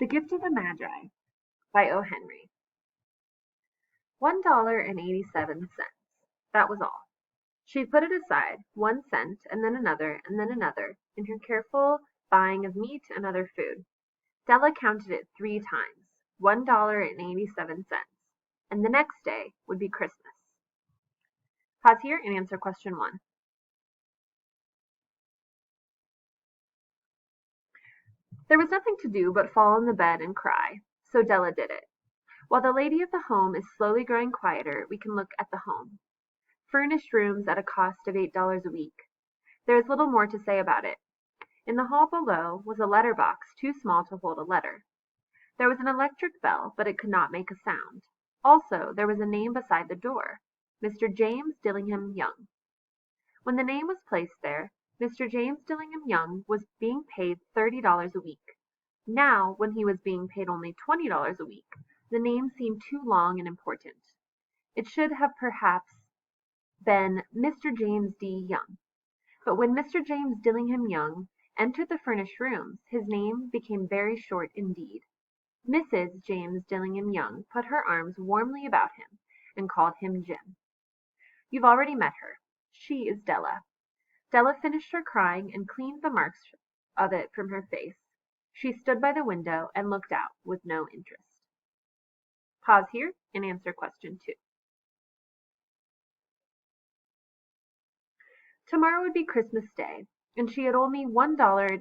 The Gift of the Magi by O. Henry. $1.87. That was all. She put it aside, 1 cent, and then another, in her careful buying of meat and other food. Della counted it 3 times, $1.87, and the next day would be Christmas. Pause here and answer question 1. There was nothing to do but fall on the bed and cry, so Della did it. While the lady of the home is slowly growing quieter, we can look at the home. Furnished rooms at a cost of $8 a week. There is little more to say about it. In the hall below was a letter box too small to hold a letter. There was an electric bell, but it could not make a sound. Also, there was a name beside the door, Mr. James Dillingham Young. When the name was placed there, Mr. James Dillingham Young was being paid $30 a week. Now, when he was being paid only $20 a week, the name seemed too long and important. It should have perhaps been Mr. James D. Young. But when Mr. James Dillingham Young entered the furnished rooms, his name became very short indeed. Mrs. James Dillingham Young put her arms warmly about him and called him Jim. You've already met her. She is Della. Della finished her crying and cleaned the marks of it from her face. She stood by the window and looked out with no interest. Pause here and answer question 2. Tomorrow would be Christmas Day, and she had only $1.87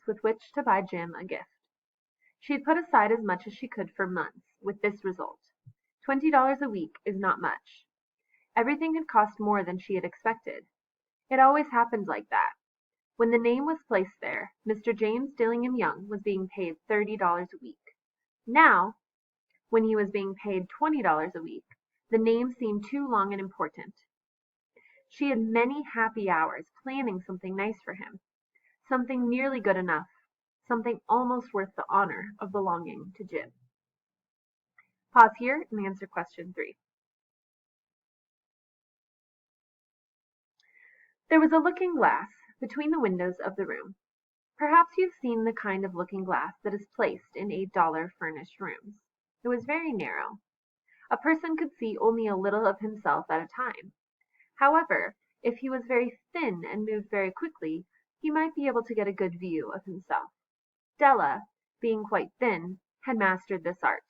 with which to buy Jim a gift. She had put aside as much as she could for months, with this result. $20 a week is not much. Everything had cost more than she had expected. It always happened like that. When the name was placed there, Mr. James Dillingham Young was being paid $30 a week. Now, when he was being paid $20 a week, the name seemed too long and important. She had many happy hours planning something nice for him, something nearly good enough, something almost worth the honor of belonging to Jim. Pause here and answer question 3. There was a looking glass between the windows of the room. Perhaps you've seen the kind of looking glass that is placed in $8 furnished rooms. It was very narrow. A person could see only a little of himself at a time. However, if he was very thin and moved very quickly, he might be able to get a good view of himself. Della, being quite thin, had mastered this art.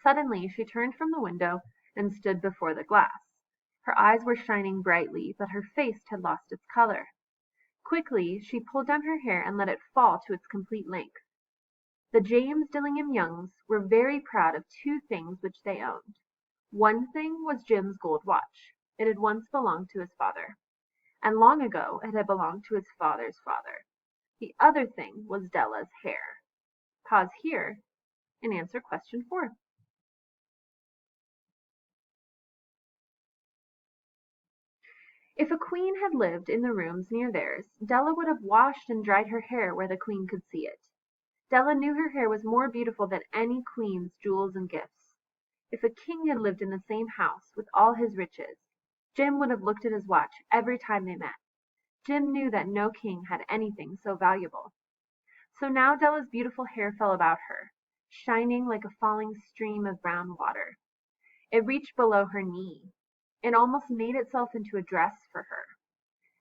Suddenly she turned from the window and stood before the glass. Her eyes were shining brightly, but her face had lost its color. Quickly she pulled down her hair and let it fall to its complete length. The James Dillingham Youngs were very proud of 2 things which they owned. One thing was Jim's gold watch. It had once belonged to his father, and long ago it had belonged to his father's father. The other thing was Della's hair. Pause here and answer question 4. If a queen had lived in the rooms near theirs, Della would have washed and dried her hair where the queen could see it. Della knew her hair was more beautiful than any queen's jewels and gifts. If a king had lived in the same house with all his riches, Jim would have looked at his watch every time they met. Jim knew that no king had anything so valuable. So now Della's beautiful hair fell about her, shining like a falling stream of brown water. It reached below her knee. It almost made itself into a dress for her.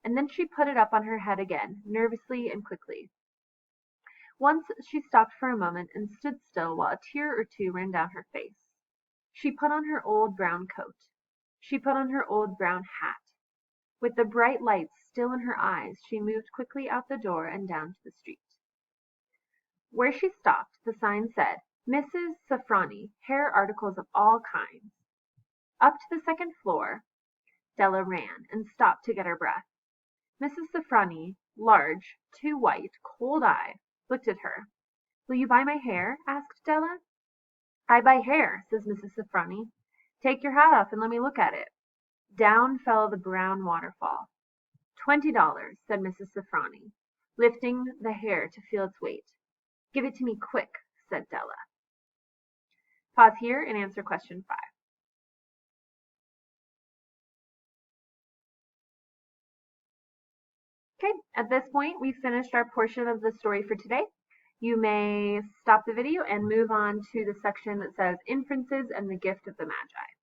And then she put it up on her head again, nervously and quickly. Once she stopped for a moment and stood still while a tear or two ran down her face. She put on her old brown coat. She put on her old brown hat. With the bright lights still in her eyes, she moved quickly out the door and down to the street. Where she stopped, the sign said, Mrs. Safrani, hair articles of all kinds. Up to the 2nd floor, Della ran and stopped to get her breath. Mrs. Safrani, large, too white, cold-eyed, looked at her. Will you buy my hair? Asked Della. I buy hair, says Mrs. Safrani. Take your hat off and let me look at it. Down fell the brown waterfall. $20, said Mrs. Safrani, lifting the hair to feel its weight. Give it to me quick, said Della. Pause here and answer question 5. Okay, at this point, we've finished our portion of the story for today. You may stop the video and move on to the section that says Inferences and the Gift of the Magi.